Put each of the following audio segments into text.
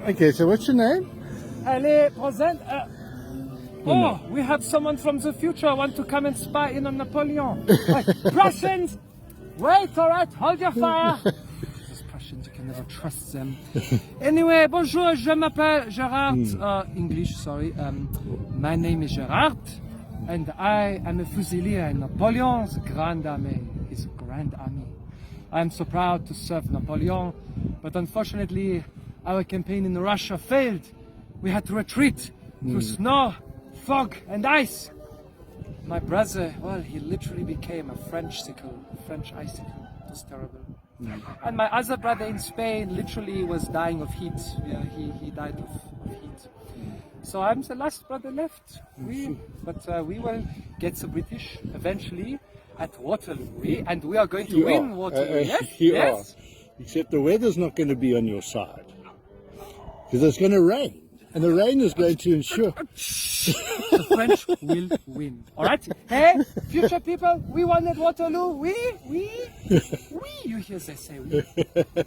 Okay, so what's your name? Allez, present. Oh, we have someone from the future want to come and spy in on Napoleon. Prussians! Wait, alright, hold your fire. These Prussians, you can never trust them. Anyway, bonjour, je m'appelle Gerard. English, sorry. My name is Gerard, and I am a fusilier in Napoleon's Grand Army, his Grand Army. I am so proud to serve Napoleon, but unfortunately, our campaign in Russia failed. We had to retreat through snow, fog, and ice. My brother, well, he literally became a French icicle. It was terrible. And my other brother in Spain literally was dying of heat. Yeah, he died of heat. So I'm the last brother left. We will get the British eventually at Waterloo. And we are going to win Waterloo. Yes? Except the weather's not going to be on your side. Because it's going to rain. And the rain is going to ensure... The French will win. Alright? Hey, future people, we won at Waterloo. We. You hear they say we.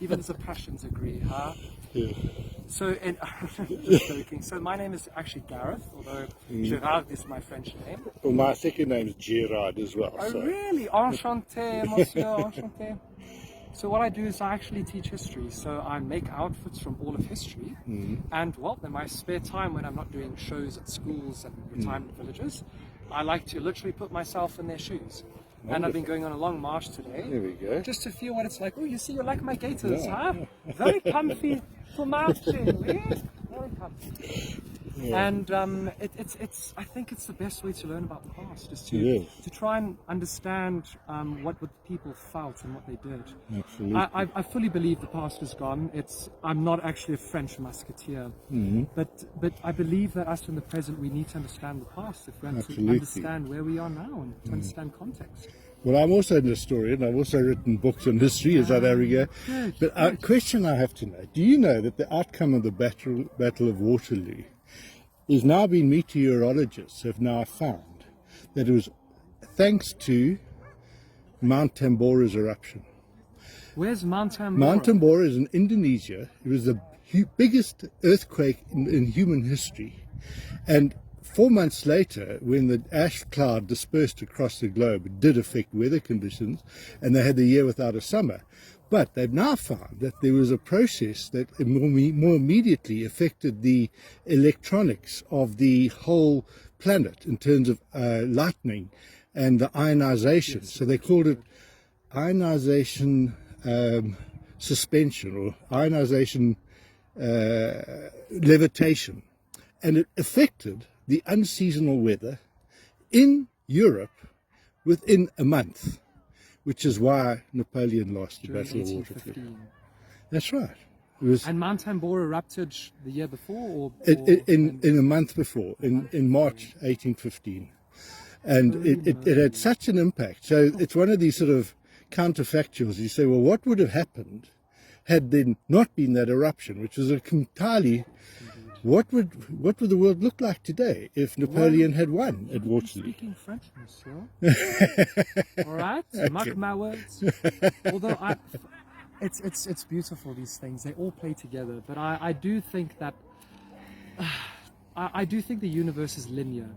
Even the Prussians agree, huh? Yeah. So, and just joking. So my name is actually Gareth, although Gerard is my French name. Well, my second name is Gerard as well. Oh, so. really? Enchanté, monsieur, enchanté. So what I do is I actually teach history. So I make outfits from all of history. And well, in my spare time when I'm not doing shows at schools and retirement villages, I like to literally put myself in their shoes. Wonderful. And I've been going on a long march today. There we go. Just to feel what it's like. Oh, you see, you like my gaiters, huh? Very comfy for marching, really? Very comfy. Yeah. And it's. I think it's the best way to learn about the past, is to try and understand what the people felt and what they did. Absolutely. I fully believe the past is gone. I'm not actually a French musketeer, but I believe that us in the present, we need to understand the past if we want to understand where we are now and to understand context. Well, I'm also an historian. I've also written books on history in South Africa. But a question I have to know: do you know that the outcome of the Battle of Waterloo is now being meteorologists have now found that it was thanks to Mount Tambora's eruption. Where's Mount Tambora? Mount Tambora is in Indonesia. It was the biggest earthquake in human history. And 4 months later, when the ash cloud dispersed across the globe, it did affect weather conditions, and they had the year without a summer. But they've now found that there was a process that more immediately affected the electronics of the whole planet in terms of lightning and the ionization. So they called it ionization suspension or ionization levitation. And it affected the unseasonal weather in Europe within a month, which is why Napoleon lost the Battle of Waterloo. That's right. It was, and Mount Tambora erupted the year before? In a month before, in March 1815. And it had such an impact. So it's one of these sort of counterfactuals. You say, well, what would have happened had there not been that eruption, which was entirely... What would the world look like today if Napoleon had won at Waterloo? Speaking French, monsieur. All right, mark my words. Although it's beautiful, these things. They all play together. But I do think that I do think the universe is linear.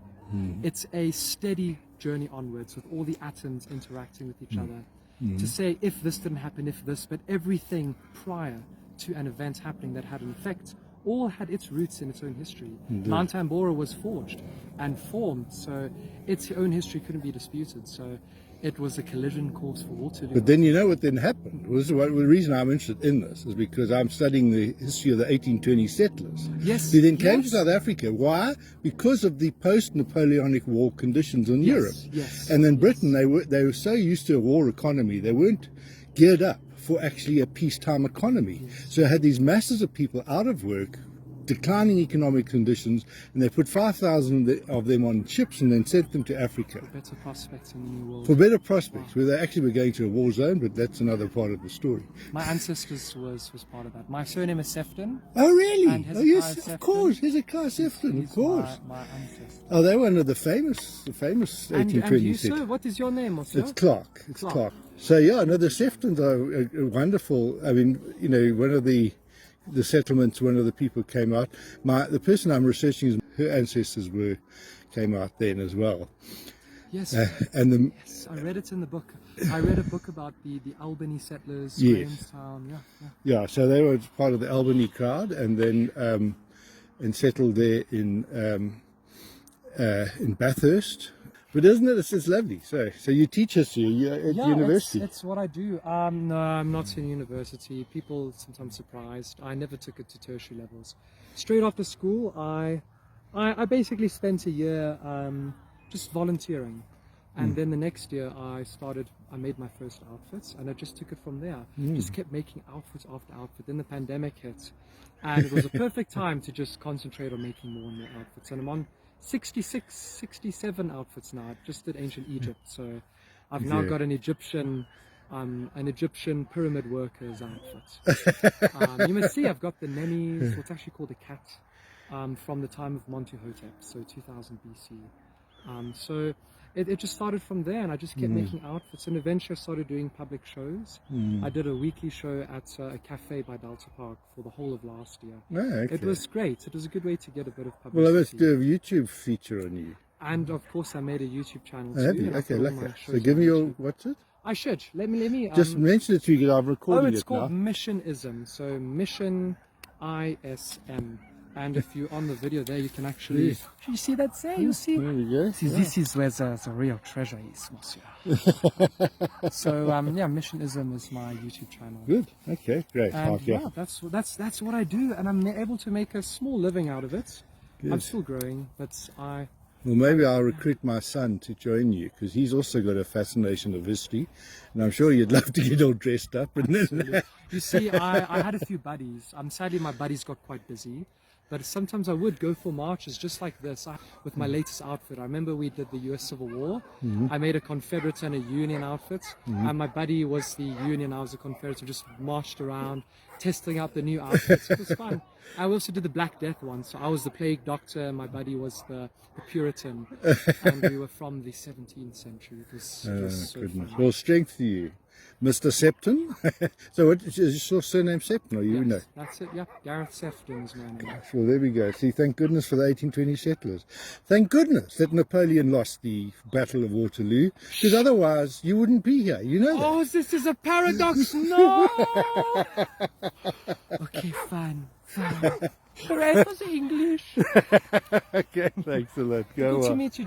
It's a steady journey onwards with all the atoms interacting with each other. To say if this didn't happen, if this, but everything prior to an event happening that had an effect all had its roots in its own history. Mount Tambora was forged and formed, so its own history couldn't be disputed. So it was a collision course for Waterloo. But then you know what then happened? The reason I'm interested in this is because I'm studying the history of the 1820 settlers. Yes. Who then came to South Africa. Why? Because of the post-Napoleonic War conditions in Europe. Yes. And then Britain, they were so used to a war economy, they weren't geared up for actually a peacetime economy. So it had these masses of people out of work, declining economic conditions, and they put 5,000 of them on ships and then sent them to Africa. For better prospects in the New World. For better prospects, where they actually were going to a war zone, but that's another part of the story. My ancestors was part of that. My surname is Sefton. Oh, really? And Oh, yes, of course. Hezekiah Sefton, of course. My ancestor. Oh, they're one of the famous 1820s. And you, sir, what is your name, monsieur? It's Clarke. It's Clarke. So, yeah, no, the Seftons are wonderful. I mean, you know, one of the the settlements, one of the people came out. The person I'm researching, her ancestors came out then as well. Yes. Yes, I read it in the book. I read a book about the Albany settlers, yes. Grahamstown. Yeah, so they were part of the Albany crowd, and then and settled there in Bathurst. But isn't it? It's lovely. So you teach history at university. It's what I do. No, I'm not in university. People sometimes surprised. I never took it to tertiary levels. Straight after school, I basically spent a year just volunteering. And then the next year I made my first outfits, and I just took it from there. Just kept making outfits after outfit. Then the pandemic hit, and it was a perfect time to just concentrate on making more and more outfits. And I'm on 66, 67 outfits now. I just did ancient Egypt, so I've now got an Egyptian pyramid worker's outfit. You must see I've got the Nemi's, what's actually called a cat, from the time of Montuhotep, so 2000 BC. So it just started from there, and I just kept making outfits, and eventually I started doing public shows. I did a weekly show at a cafe by Delta Park for the whole of last year. Oh, okay. It was great. It was a good way to get a bit of publicity. Well, I must do a YouTube feature on you. And of course I made a YouTube channel too. Have you? Okay, like that. So give me your, what's it? I should. Let me just mention it to you because I've recorded it now. It's called Missionism. So Mission ISM. And if you're on the video there, you can actually... You see that there? You see? There we go. See, this is where the real treasure is, monsieur. So, Missionism is my YouTube channel. Good. Okay, great. And that's what I do. And I'm able to make a small living out of it. Good. I'm still growing, but Well, maybe I'll recruit my son to join you, because he's also got a fascination of history, and I'm sure you'd love to get all dressed up. And then you see, I had a few buddies. Sadly, my buddies got quite busy. But sometimes I would go for marches just like this with my latest outfit. I remember we did the US Civil War. I made a Confederate and a Union outfit. And my buddy was the Union, I was a Confederate. So just marched around, testing out the new outfits. It was fun. I also did the Black Death one. So I was the plague doctor. My buddy was the Puritan. And we were from the 17th century. It was so goodness. fun. Well, strength to you. Mr. Septon. So what is your surname, Septon, or you know? That's it, yeah. Gareth Sefton is my name. Well, there we go. See, thank goodness for the 1820 settlers. Thank goodness that Napoleon lost the Battle of Waterloo, because otherwise you wouldn't be here, you know that. Oh, this is a paradox. No! Okay, fine. The rest was English. Okay, thanks a lot. Go on. Good to meet you,